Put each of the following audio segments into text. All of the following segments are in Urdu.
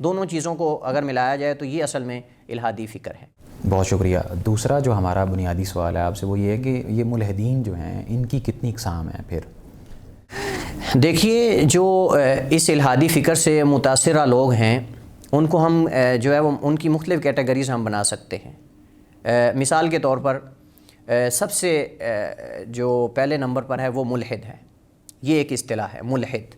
دونوں چیزوں کو اگر ملایا جائے تو یہ اصل میں الہادی فکر ہے۔ بہت شکریہ۔ دوسرا جو ہمارا بنیادی سوال ہے آپ سے وہ یہ ہے کہ یہ ملحدین جو ہیں ان کی کتنی اقسام ہیں پھر؟ دیکھیے، جو اس الہادی فکر سے متاثرہ لوگ ہیں ان کو ہم جو ہے وہ ان کی مختلف کیٹیگریز ہم بنا سکتے ہیں۔ مثال کے طور پر سب سے جو پہلے نمبر پر ہے وہ ملحد ہے۔ یہ ایک اصطلاح ہے ملحد۔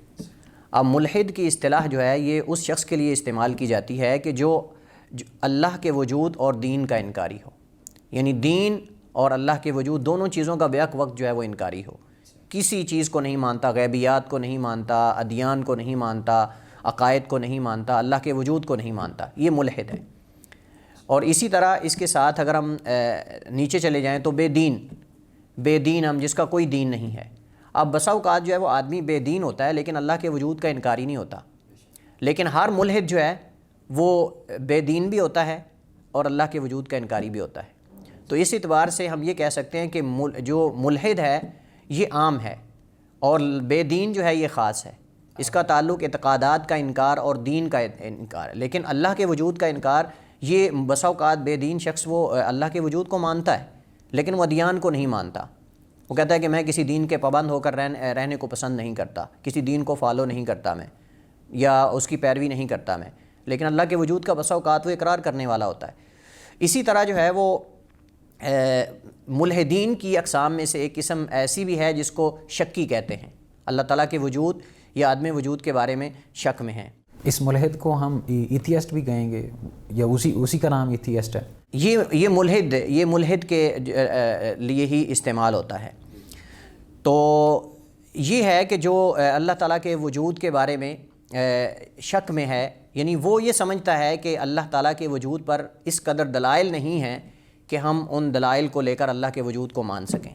اب ملحد کی اصطلاح جو ہے یہ اس شخص کے لیے استعمال کی جاتی ہے کہ جو اللہ کے وجود اور دین کا انکاری ہو، یعنی دین اور اللہ کے وجود دونوں چیزوں کا بیک وقت جو ہے وہ انکاری ہو، کسی چیز کو نہیں مانتا، غیبیات کو نہیں مانتا، ادیان کو نہیں مانتا، عقائد کو نہیں مانتا، اللہ کے وجود کو نہیں مانتا، یہ ملحد ہے۔ اور اسی طرح اس کے ساتھ اگر ہم نیچے چلے جائیں تو بے دین ہم جس کا کوئی دین نہیں ہے۔ اب بسا اوقات جو ہے وہ آدمی بے دین ہوتا ہے لیکن اللہ کے وجود کا انکاری نہیں ہوتا، لیکن ہر ملحد جو ہے وہ بے دین بھی ہوتا ہے اور اللہ کے وجود کا انکاری بھی ہوتا ہے۔ تو اس اعتبار سے ہم یہ کہہ سکتے ہیں کہ جو ملحد ہے یہ عام ہے اور بے دین جو ہے یہ خاص ہے۔ اس کا تعلق اعتقادات کا انکار اور دین کا انکار ہے، لیکن اللہ کے وجود کا انکار یہ بسا اوقات بے دین شخص وہ اللہ کے وجود کو مانتا ہے لیکن وہ ادیان کو نہیں مانتا۔ وہ کہتا ہے کہ میں کسی دین کے پابند ہو کر رہنے کو پسند نہیں کرتا، کسی دین کو فالو نہیں کرتا میں، یا اس کی پیروی نہیں کرتا میں، لیکن اللہ کے وجود کا بسا اوقات وہ اقرار کرنے والا ہوتا ہے۔ اسی طرح جو ہے وہ ملحدین کی اقسام میں سے ایک قسم ایسی بھی ہے جس کو شکی کہتے ہیں، اللہ تعالیٰ کے وجود یا عدم وجود کے بارے میں شک میں ہیں۔ اس ملحد کو ہم ایتھیسٹ بھی کہیں گے یا اسی کا نام ایتھیسٹ ہے؟ یہ ملحد کے لیے ہی استعمال ہوتا ہے۔ تو یہ ہے کہ جو اللہ تعالیٰ کے وجود کے بارے میں شک میں ہے، یعنی وہ یہ سمجھتا ہے کہ اللہ تعالیٰ کے وجود پر اس قدر دلائل نہیں ہیں کہ ہم ان دلائل کو لے کر اللہ کے وجود کو مان سکیں،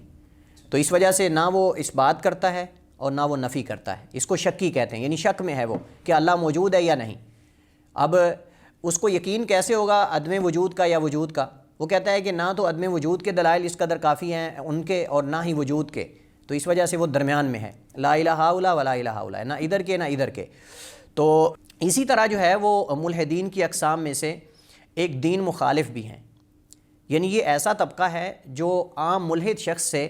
تو اس وجہ سے نہ وہ اس بات کرتا ہے اور نہ وہ نفی کرتا ہے۔ اس کو شکی کہتے ہیں، یعنی شک میں ہے وہ کہ اللہ موجود ہے یا نہیں۔ اب اس کو یقین کیسے ہوگا عدم وجود کا یا وجود کا؟ وہ کہتا ہے کہ نہ تو عدم وجود کے دلائل اس قدر کافی ہیں ان کے اور نہ ہی وجود کے، تو اس وجہ سے وہ درمیان میں ہے، لا الہ الا ولا الہ الا، نہ ادھر کے نہ ادھر کے۔ تو اسی طرح جو ہے وہ ملحدین کی اقسام میں سے ایک دین مخالف بھی ہیں، یعنی یہ ایسا طبقہ ہے جو عام ملحد شخص سے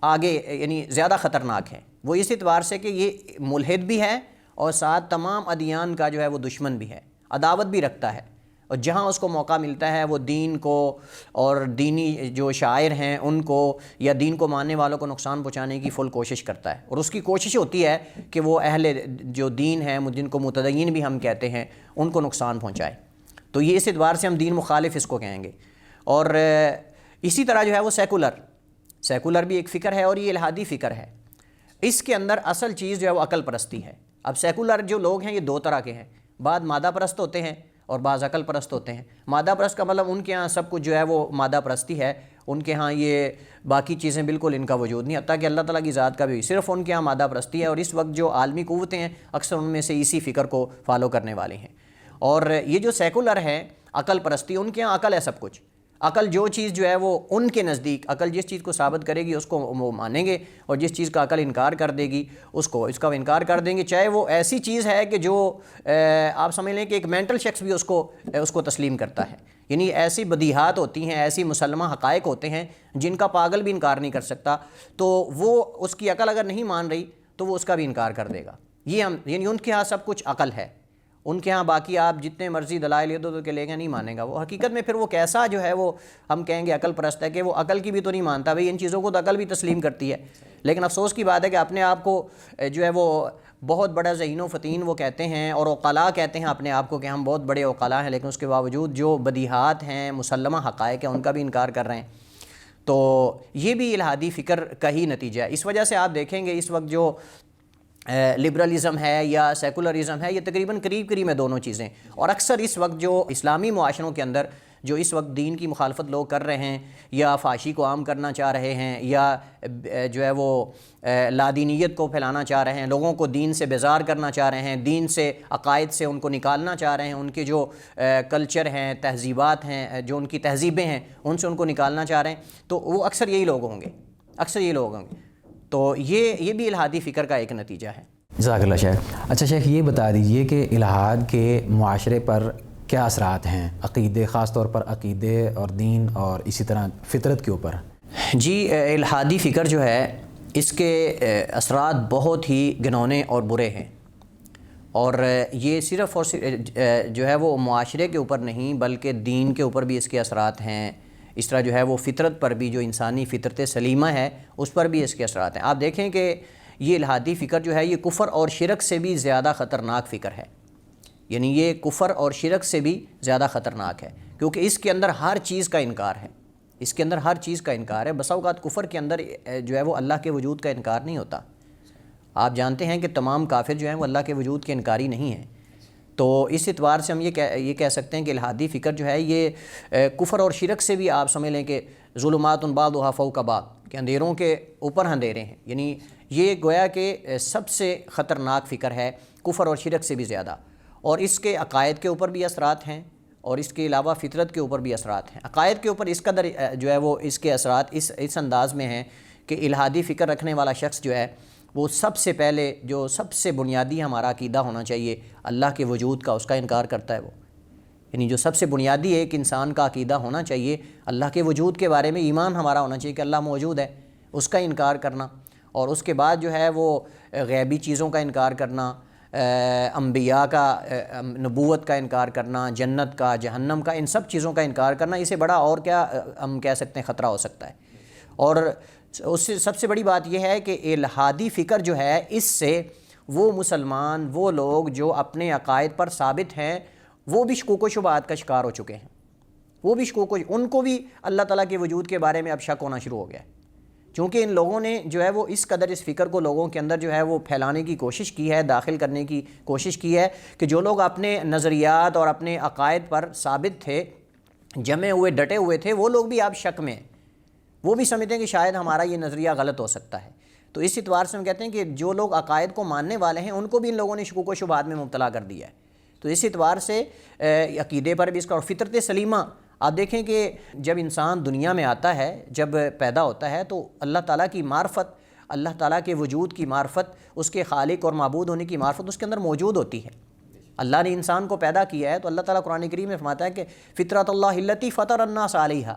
آگے یعنی زیادہ خطرناک ہے۔ وہ اس اعتبار سے کہ یہ ملحد بھی ہے اور ساتھ تمام ادیان کا جو ہے وہ دشمن بھی ہے، عداوت بھی رکھتا ہے، اور جہاں اس کو موقع ملتا ہے وہ دین کو اور دینی جو شاعر ہیں ان کو یا دین کو ماننے والوں کو نقصان پہنچانے کی فل کوشش کرتا ہے، اور اس کی کوشش ہوتی ہے کہ وہ اہل جو دین ہیں جن کو متدین بھی ہم کہتے ہیں ان کو نقصان پہنچائے۔ تو یہ اس اعتبار سے ہم دین مخالف اس کو کہیں گے۔ اور اسی طرح جو ہے وہ سیکولر بھی ایک فکر ہے اور یہ الہادی فکر ہے۔ اس کے اندر اصل چیز جو ہے وہ عقل پرستی ہے۔ اب سیکولر جو لوگ ہیں یہ دو طرح کے ہیں، بعض مادہ پرست ہوتے ہیں اور بعض عقل پرست ہوتے ہیں۔ مادہ پرست کا مطلب ان کے ہاں سب کچھ جو ہے وہ مادہ پرستی ہے، ان کے ہاں یہ باقی چیزیں بالکل ان کا وجود نہیں، حتیٰ کہ اللہ تعالیٰ کی ذات کا بھی صرف ان کے ہاں مادہ پرستی ہے، اور اس وقت جو عالمی قوتیں ہیں اکثر ان میں سے اسی فکر کو فالو کرنے والے ہیں۔ اور یہ جو سیکولر ہیں عقل پرستی، ان کے ہاں عقل ہے سب کچھ، عقل جو چیز جو ہے وہ ان کے نزدیک عقل جس چیز کو ثابت کرے گی اس کو وہ مانیں گے، اور جس چیز کا عقل انکار کر دے گی اس کا انکار کر دیں گے، چاہے وہ ایسی چیز ہے کہ جو آپ سمجھ لیں کہ ایک مینٹل شخص بھی اس کو تسلیم کرتا ہے۔ یعنی ایسی بدیہات ہوتی ہیں، ایسی مسلمہ حقائق ہوتے ہیں جن کا پاگل بھی انکار نہیں کر سکتا، تو وہ اس کی عقل اگر نہیں مان رہی تو وہ اس کا بھی انکار کر دے گا۔ یعنی ان کے ہاں سب کچھ عقل ہے، ان کے ہاں باقی آپ جتنے مرضی دلائل ادھر کے لے گا نہیں مانے گا وہ۔ حقیقت میں پھر وہ کیسا جو ہے وہ ہم کہیں گے عقل پرست ہے کہ وہ عقل کی بھی تو نہیں مانتا، بھئی ان چیزوں کو تو عقل بھی تسلیم کرتی ہے، لیکن افسوس کی بات ہے کہ اپنے آپ کو جو ہے وہ بہت بڑا ذہین و فطین وہ کہتے ہیں، اور عقلاء کہتے ہیں اپنے آپ کو کہ ہم بہت بڑے عقلاء ہیں، لیکن اس کے باوجود جو بدیہات ہیں مسلمہ حقائق ہیں ان کا بھی انکار کر رہے ہیں۔ تو یہ بھی الہادی فکر کا ہی نتیجہ ہے۔ اس وجہ سے آپ دیکھیں گے اس وقت جو لبرلزم ہے یا سیکولرزم ہے یہ تقریباً قریب ہے دونوں چیزیں، اور اکثر اس وقت جو اسلامی معاشروں کے اندر جو اس وقت دین کی مخالفت لوگ کر رہے ہیں یا فحاشی کو عام کرنا چاہ رہے ہیں یا جو ہے وہ لادینیت کو پھیلانا چاہ رہے ہیں، لوگوں کو دین سے بیزار کرنا چاہ رہے ہیں، دین سے عقائد سے ان کو نکالنا چاہ رہے ہیں، ان کے جو کلچر ہیں تہذیبات ہیں جو ان کی تہذیبیں ہیں ان سے ان کو نکالنا چاہ رہے ہیں، تو وہ اکثر یہی لوگ ہوں گے، تو یہ بھی الہادی فکر کا ایک نتیجہ ہے۔ جزاک اللہ شیخ. اچھا شیخ یہ بتا دیجئے کہ الحاد کے معاشرے پر کیا اثرات ہیں، عقیدے، خاص طور پر عقیدے اور دین اور اسی طرح فطرت کے اوپر؟ جی الحادی فکر جو ہے اس کے اثرات بہت ہی گھنونے اور برے ہیں، اور یہ صرف اور جو ہے وہ معاشرے کے اوپر نہیں بلکہ دین کے اوپر بھی اس کے اثرات ہیں. اس طرح جو ہے وہ فطرت پر بھی، جو انسانی فطرت سلیمہ ہے اس پر بھی اس کے اثرات ہیں. آپ دیکھیں کہ یہ الحادی فکر جو ہے یہ کفر اور شرک سے بھی زیادہ خطرناک فکر ہے. یعنی یہ کفر اور شرک سے بھی زیادہ خطرناک ہے، کیونکہ اس کے اندر ہر چیز کا انکار ہے. اس کے اندر ہر چیز کا انکار ہے. بسا اوقات کفر کے اندر جو ہے وہ اللہ کے وجود کا انکار نہیں ہوتا. آپ جانتے ہیں کہ تمام کافر جو ہیں وہ اللہ کے وجود کے انکاری نہیں ہیں. تو اس اعتبار سے ہم یہ کہہ سکتے ہیں کہ الحادی فکر جو ہے یہ کفر اور شرک سے بھی آپ سمجھ لیں کہ ظلمات بعضھا فوق بعض، کہ اندھیروں کے اوپر اندھیرے ہیں. یعنی یہ گویا کہ سب سے خطرناک فکر ہے، کفر اور شرک سے بھی زیادہ. اور اس کے عقائد کے اوپر بھی اثرات ہیں اور اس کے علاوہ فطرت کے اوپر بھی اثرات ہیں. عقائد کے اوپر اس قدر جو ہے وہ اس کے اثرات اس انداز میں ہیں کہ الحادی فکر رکھنے والا شخص جو ہے وہ سب سے پہلے جو سب سے بنیادی ہمارا عقیدہ ہونا چاہیے اللہ کے وجود کا، اس کا انکار کرتا ہے وہ. یعنی جو سب سے بنیادی ایک انسان کا عقیدہ ہونا چاہیے اللہ کے وجود کے بارے میں ایمان ہمارا ہونا چاہیے کہ اللہ موجود ہے، اس کا انکار کرنا. اور اس کے بعد جو ہے وہ غیبی چیزوں کا انکار کرنا، انبیاء کا، نبوت کا انکار کرنا، جنت کا، جہنم کا، ان سب چیزوں کا انکار کرنا. اسے بڑا اور کیا ہم کہہ سکتے ہیں خطرہ ہو سکتا ہے. اور اس سے سب سے بڑی بات یہ ہے کہ الحادی فکر جو ہے اس سے وہ مسلمان، وہ لوگ جو اپنے عقائد پر ثابت ہیں، وہ بھی شکوک و شبہات کا شکار ہو چکے ہیں. وہ بھی ان کو بھی اللہ تعالیٰ کے وجود کے بارے میں اب شک ہونا شروع ہو گیا ہے. چونکہ ان لوگوں نے جو ہے وہ اس قدر اس فکر کو لوگوں کے اندر جو ہے وہ پھیلانے کی کوشش کی ہے، داخل کرنے کی کوشش کی ہے کہ جو لوگ اپنے نظریات اور اپنے عقائد پر ثابت تھے، جمے ہوئے، ڈٹے ہوئے تھے، وہ لوگ بھی اب شک میں ہیں. وہ بھی سمجھتے ہیں کہ شاید ہمارا یہ نظریہ غلط ہو سکتا ہے. تو اس اعتبار سے ہم کہتے ہیں کہ جو لوگ عقائد کو ماننے والے ہیں ان کو بھی ان لوگوں نے شکوک و شبہات میں مبتلا کر دیا ہے. تو اس اعتبار سے عقیدے پر بھی اس کا، اور فطرت سلیمہ آپ دیکھیں کہ جب انسان دنیا میں آتا ہے، جب پیدا ہوتا ہے تو اللہ تعالیٰ کی معرفت، اللہ تعالیٰ کے وجود کی معرفت، اس کے خالق اور معبود ہونے کی معرفت اس کے اندر موجود ہوتی ہے. اللہ نے انسان کو پیدا کیا ہے تو اللہ تعالیٰ قرآن کریم میں فرماتا ہے کہ فطرت اللہ التی فطر الناس علیہا،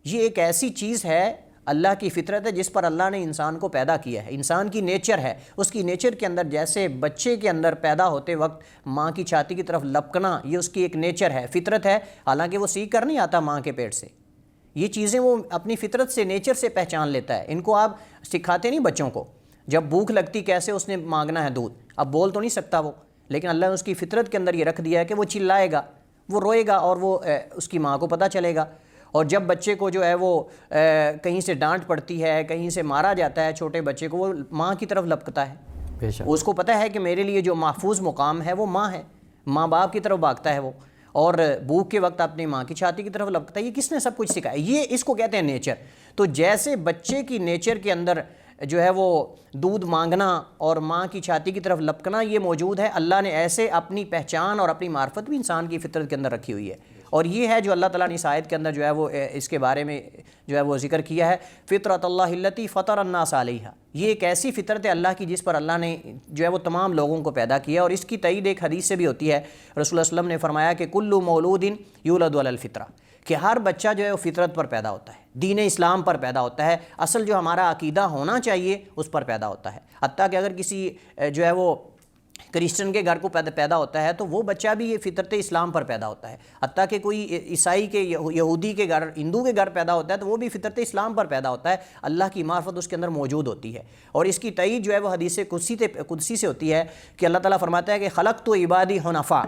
یہ ایک ایسی چیز ہے، اللہ کی فطرت ہے جس پر اللہ نے انسان کو پیدا کیا ہے. انسان کی نیچر ہے، اس کی نیچر کے اندر جیسے بچے کے اندر پیدا ہوتے وقت ماں کی چھاتی کی طرف لپکنا، یہ اس کی ایک نیچر ہے، فطرت ہے. حالانکہ وہ سیکھ کر نہیں آتا ماں کے پیٹ سے، یہ چیزیں وہ اپنی فطرت سے، نیچر سے پہچان لیتا ہے. ان کو آپ سکھاتے نہیں بچوں کو، جب بھوک لگتی کیسے اس نے مانگنا ہے دودھ، اب بول تو نہیں سکتا وہ، لیکن اللہ نے اس کی فطرت کے اندر یہ رکھ دیا ہے کہ وہ چلائے گا، وہ روئے گا، اور وہ اس کی ماں کو پتہ چلے گا. اور جب بچے کو جو ہے وہ کہیں سے ڈانٹ پڑتی ہے، کہیں سے مارا جاتا ہے چھوٹے بچے کو، وہ ماں کی طرف لپکتا ہے. اس کو پتہ ہے کہ میرے لیے جو محفوظ مقام ہے وہ ماں ہے، ماں باپ کی طرف بھاگتا ہے وہ، اور بھوک کے وقت اپنی ماں کی چھاتی کی طرف لپکتا ہے. یہ کس نے سب کچھ سکھایا؟ یہ اس کو کہتے ہیں نیچر. تو جیسے بچے کی نیچر کے اندر جو ہے وہ دودھ مانگنا اور ماں کی چھاتی کی طرف لپکنا یہ موجود ہے، اللہ نے ایسے اپنی پہچان اور اپنی معرفت بھی انسان کی فطرت کے اندر رکھی ہوئی ہے. اور یہ ہے جو اللہ تعالیٰ نے اس آیت کے اندر جو ہے وہ اس کے بارے میں جو ہے وہ ذکر کیا ہے، فطرت اللہ التی فطر الناس علیہا. یہ ایک ایسی فطرت ہے اللہ کی جس پر اللہ نے جو ہے وہ تمام لوگوں کو پیدا کیا. اور اس کی تائید ایک حدیث سے بھی ہوتی ہے. رسول اللہ صلی اللہ علیہ وسلم نے فرمایا کہ کل مولود یولد علی الفطرہ، کہ ہر بچہ جو ہے وہ فطرت پر پیدا ہوتا ہے، دین اسلام پر پیدا ہوتا ہے، اصل جو ہمارا عقیدہ ہونا چاہیے اس پر پیدا ہوتا ہے. حتیٰ کہ اگر کسی جو ہے وہ کرسچن کے گھر کو پیدا ہوتا ہے تو وہ بچہ بھی یہ فطرت اسلام پر پیدا ہوتا ہے. حتیٰ کہ کوئی عیسائی کے، یہودی کے گھر، ہندو کے گھر پیدا ہوتا ہے تو وہ بھی فطرت اسلام پر پیدا ہوتا ہے. اللہ کی معرفت اس کے اندر موجود ہوتی ہے. اور اس کی تائید جو ہے وہ حدیث قدسی سے ہوتی ہے کہ اللہ تعالیٰ فرماتا ہے کہ خلقت عبادی حنفاء،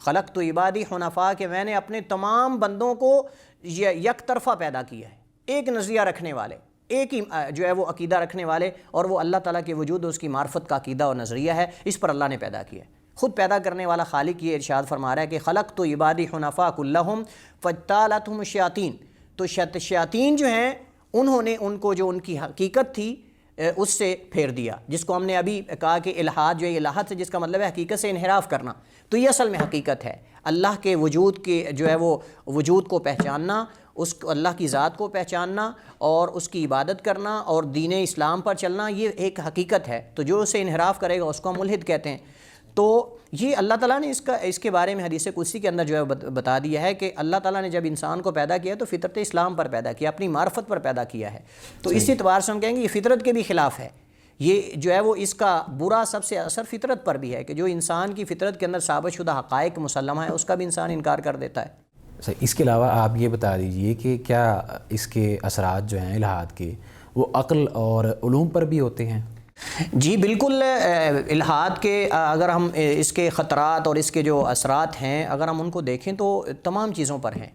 خلقت عبادی حنفاء، کہ میں نے اپنے تمام بندوں کو یک طرفہ پیدا کیا ہے، ایک نظریہ رکھنے والے، ایک ہی جو ہے وہ عقیدہ رکھنے والے، اور وہ اللہ تعالیٰ کے وجود اور اس کی معرفت کا عقیدہ اور نظریہ ہے. اس پر اللہ نے پیدا کیا ہے. خود پیدا کرنے والا خالق یہ ارشاد فرما رہا ہے کہ خلقت عبادی حنفاء کلہم فاجتالتہم الشیاطین. تو شیاطین جو ہیں انہوں نے ان کو جو ان کی حقیقت تھی اس سے پھیر دیا، جس کو ہم نے ابھی کہا کہ الحاد جو ہے، الحاد سے جس کا مطلب ہے حقیقت سے انحراف کرنا. تو یہ اصل میں حقیقت ہے، اللہ کے وجود کے جو ہے وہ وجود کو پہچاننا، اس اللہ کی ذات کو پہچاننا اور اس کی عبادت کرنا اور دین اسلام پر چلنا یہ ایک حقیقت ہے. تو جو اسے انحراف کرے گا اس کو ملحد کہتے ہیں. تو یہ اللہ تعالیٰ نے اس کے بارے میں حدیث قدسی کے اندر جو ہے بتا دیا ہے کہ اللہ تعالیٰ نے جب انسان کو پیدا کیا تو فطرت اسلام پر پیدا کیا, اپنی معرفت پر پیدا کیا ہے. تو اس اعتبار سے ہم کہیں گے یہ فطرت کے بھی خلاف ہے. یہ جو ہے وہ اس کا برا سب سے اثر فطرت پر بھی ہے کہ جو انسان کی فطرت کے اندر ثابت شدہ حقائق مسلمہ ہے اس کا بھی انسان انکار کر دیتا ہے. اس کے علاوہ آپ یہ بتا دیجئے کہ کیا اس کے اثرات جو ہیں الحاد کے وہ عقل اور علوم پر بھی ہوتے ہیں؟ جی بالکل. الحاد کے اگر ہم اس کے خطرات اور اس کے جو اثرات ہیں اگر ہم ان کو دیکھیں تو تمام چیزوں پر ہیں.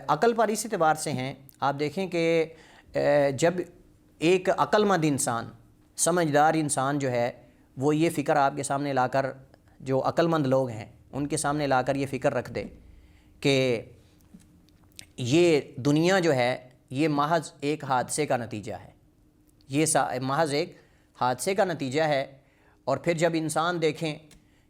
عقل پر اس اعتبار سے ہیں. آپ دیکھیں کہ جب ایک عقل مند انسان, سمجھدار انسان جو ہے وہ یہ فکر آپ کے سامنے لا کر, جو عقل مند لوگ ہیں ان کے سامنے لا کر یہ فکر رکھ دے کہ یہ دنیا جو ہے یہ محض ایک حادثے کا نتیجہ ہے, یہ محض ایک حادثے کا نتیجہ ہے. اور پھر جب انسان دیکھیں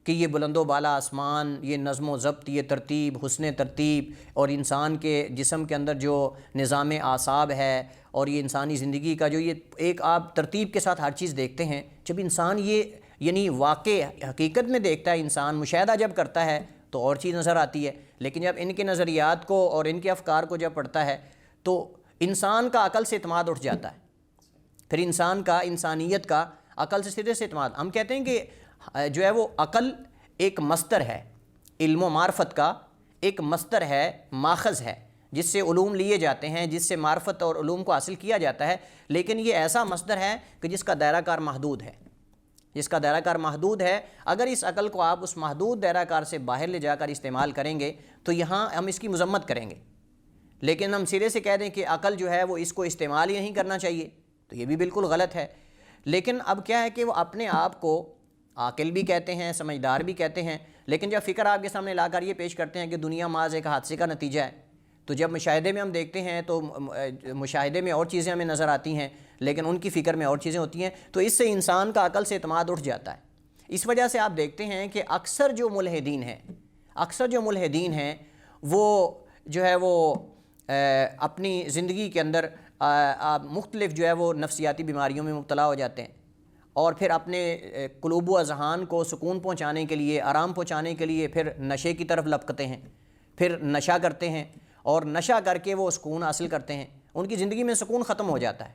کہ یہ بلند و بالا آسمان, یہ نظم و ضبط, یہ ترتیب, حسن ترتیب, اور انسان کے جسم کے اندر جو نظام اعصاب ہے اور یہ انسانی زندگی کا جو یہ ایک آپ ترتیب کے ساتھ ہر چیز دیکھتے ہیں, جب انسان یہ یعنی واقع حقیقت میں دیکھتا ہے, انسان مشاہدہ جب کرتا ہے تو اور چیز نظر آتی ہے. لیکن جب ان کے نظریات کو اور ان کے افکار کو جب پڑھتا ہے تو انسان کا عقل سے اعتماد اٹھ جاتا ہے. پھر انسان کا, انسانیت کا عقل سے سرے سے اعتماد. ہم کہتے ہیں کہ جو ہے وہ عقل ایک مصدر ہے, علم و معرفت کا ایک مصدر ہے, ماخذ ہے جس سے علوم لیے جاتے ہیں, جس سے معرفت اور علوم کو حاصل کیا جاتا ہے. لیکن یہ ایسا مصدر ہے کہ جس کا دائرہ کار محدود ہے, جس کا دائرہ کار محدود ہے. اگر اس عقل کو آپ اس محدود دائرہ کار سے باہر لے جا کر استعمال کریں گے تو یہاں ہم اس کی مذمت کریں گے. لیکن ہم سرے سے کہہ دیں کہ عقل جو ہے وہ اس کو استعمال ہی نہیں کرنا چاہیے تو یہ بھی بالکل غلط ہے. لیکن اب کیا ہے کہ وہ اپنے آپ کو عاقل بھی کہتے ہیں, سمجھدار بھی کہتے ہیں, لیکن جب فکر آپ کے سامنے لا کر یہ پیش کرتے ہیں کہ دنیا محض ایک حادثے کا نتیجہ ہے, تو جب مشاہدے میں ہم دیکھتے ہیں تو مشاہدے میں اور چیزیں ہمیں نظر آتی ہیں لیکن ان کی فکر میں اور چیزیں ہوتی ہیں. تو اس سے انسان کا عقل سے اعتماد اٹھ جاتا ہے. اس وجہ سے آپ دیکھتے ہیں کہ اکثر جو ملحدین ہیں وہ جو ہے وہ اپنی زندگی کے اندر مختلف جو ہے وہ نفسیاتی بیماریوں میں مبتلا ہو جاتے ہیں اور پھر اپنے قلوب و اذہان کو سکون پہنچانے کے لیے, آرام پہنچانے کے لیے پھر نشے کی طرف لپکتے ہیں, پھر نشہ کرتے ہیں اور نشہ کر کے وہ سکون حاصل کرتے ہیں. ان کی زندگی میں سکون ختم ہو جاتا ہے,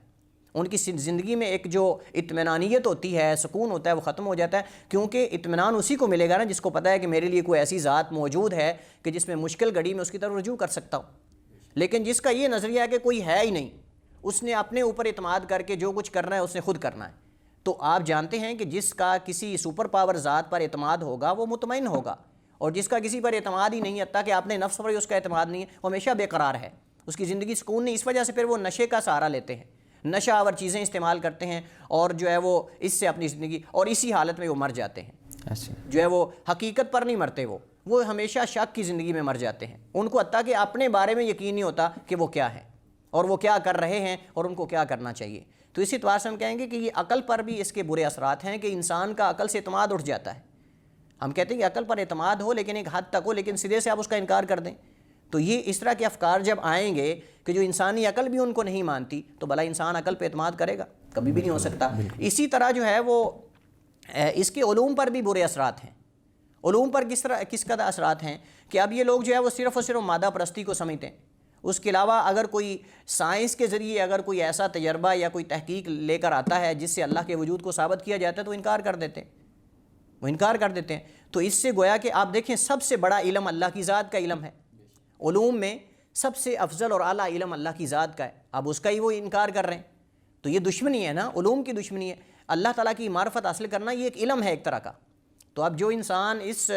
ان کی زندگی میں ایک جو اطمینانیت ہوتی ہے, سکون ہوتا ہے, وہ ختم ہو جاتا ہے. کیونکہ اطمینان اسی کو ملے گا نا جس کو پتہ ہے کہ میرے لیے کوئی ایسی ذات موجود ہے کہ جس میں مشکل گھڑی میں اس کی طرف رجوع کر سکتا ہوں. لیکن جس کا یہ نظریہ ہے کہ کوئی ہے ہی نہیں, اس نے اپنے اوپر اعتماد کر کے جو کچھ کرنا ہے اس نے خود کرنا ہے. تو آپ جانتے ہیں کہ جس کا کسی سپر پاور ذات پر اعتماد ہوگا وہ مطمئن ہوگا, اور جس کا کسی پر اعتماد ہی نہیں, حتیٰ کہ آپ نے نفس پر ہی اس کا اعتماد نہیں ہے, وہ ہمیشہ بے قرار ہے, اس کی زندگی سکون نہیں. اس وجہ سے پھر وہ نشے کا سہارا لیتے ہیں, نشہ آور چیزیں استعمال کرتے ہیں اور جو ہے وہ اس سے اپنی زندگی, اور اسی حالت میں وہ مر جاتے ہیں. جو ہے وہ حقیقت پر نہیں مرتے, وہ ہمیشہ شک کی زندگی میں مر جاتے ہیں. ان کو حتیٰ کہ اپنے بارے میں یقین نہیں ہوتا کہ وہ کیا ہے اور وہ کیا کر رہے ہیں اور ان کو کیا کرنا چاہیے. تو اسی اعتبار سے ہم کہیں گے کہ یہ عقل پر بھی اس کے برے اثرات ہیں کہ انسان کا عقل سے اعتماد اٹھ جاتا ہے. ہم کہتے ہیں کہ عقل پر اعتماد ہو لیکن ایک حد تک ہو, لیکن سرے سے آپ اس کا انکار کر دیں تو یہ اس طرح کے افکار جب آئیں گے کہ جو انسانی عقل بھی ان کو نہیں مانتی تو بھلا انسان عقل پہ اعتماد کرے گا؟ کبھی بھی نہیں ہو سکتا. اسی طرح جو ہے وہ اس کے علوم پر بھی برے اثرات ہیں. علوم پر کس قدر اثرات ہیں کہ اب یہ لوگ جو ہے وہ صرف اور صرف مادہ پرستی کو سمجھتے ہیں. اس کے علاوہ اگر کوئی سائنس کے ذریعے اگر کوئی ایسا تجربہ یا کوئی تحقیق لے کر آتا ہے جس سے اللہ کے وجود کو ثابت کیا جاتا ہے تو انکار کر دیتے ہیں. تو اس سے گویا کہ آپ دیکھیں سب سے بڑا علم اللہ کی ذات کا علم ہے. علوم میں سب سے افضل اور اعلیٰ علم اللہ کی ذات کا ہے, اب اس کا ہی وہ انکار کر رہے ہیں. تو یہ دشمنی ہے نا, علوم کی دشمنی ہے. اللہ تعالیٰ کی معرفت حاصل کرنا یہ ایک علم ہے ایک طرح کا. تو اب جو انسان اس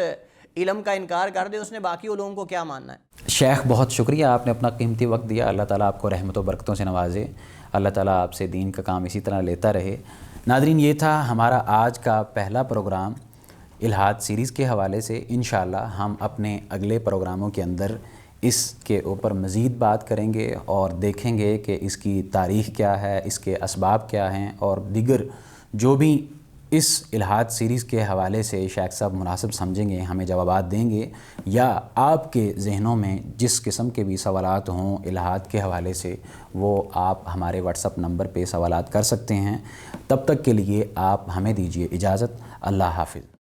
علم کا انکار کر دے اس نے باقی علوم کو کیا ماننا ہے. شیخ بہت شکریہ, آپ نے اپنا قیمتی وقت دیا. اللہ تعالیٰ آپ کو رحمت و برکتوں سے نوازے. اللہ تعالیٰ آپ سے دین کا کام اسی طرح لیتا رہے. ناظرین, یہ تھا ہمارا آج کا پہلا پروگرام الحاد سیریز کے حوالے سے. انشاءاللہ ہم اپنے اگلے پروگراموں کے اندر اس کے اوپر مزید بات کریں گے اور دیکھیں گے کہ اس کی تاریخ کیا ہے, اس کے اسباب کیا ہیں, اور دیگر جو بھی اس الہاد سیریز کے حوالے سے شیخ صاحب مناسب سمجھیں گے، ہمیں جوابات دیں گے، یا آپ کے ذہنوں میں جس قسم کے بھی سوالات ہوں الہاد کے حوالے سے وہ آپ ہمارے واٹس اپ نمبر پہ سوالات کر سکتے ہیں۔ تب تک کے لیے آپ ہمیں دیجیے اجازت۔ اللہ حافظ۔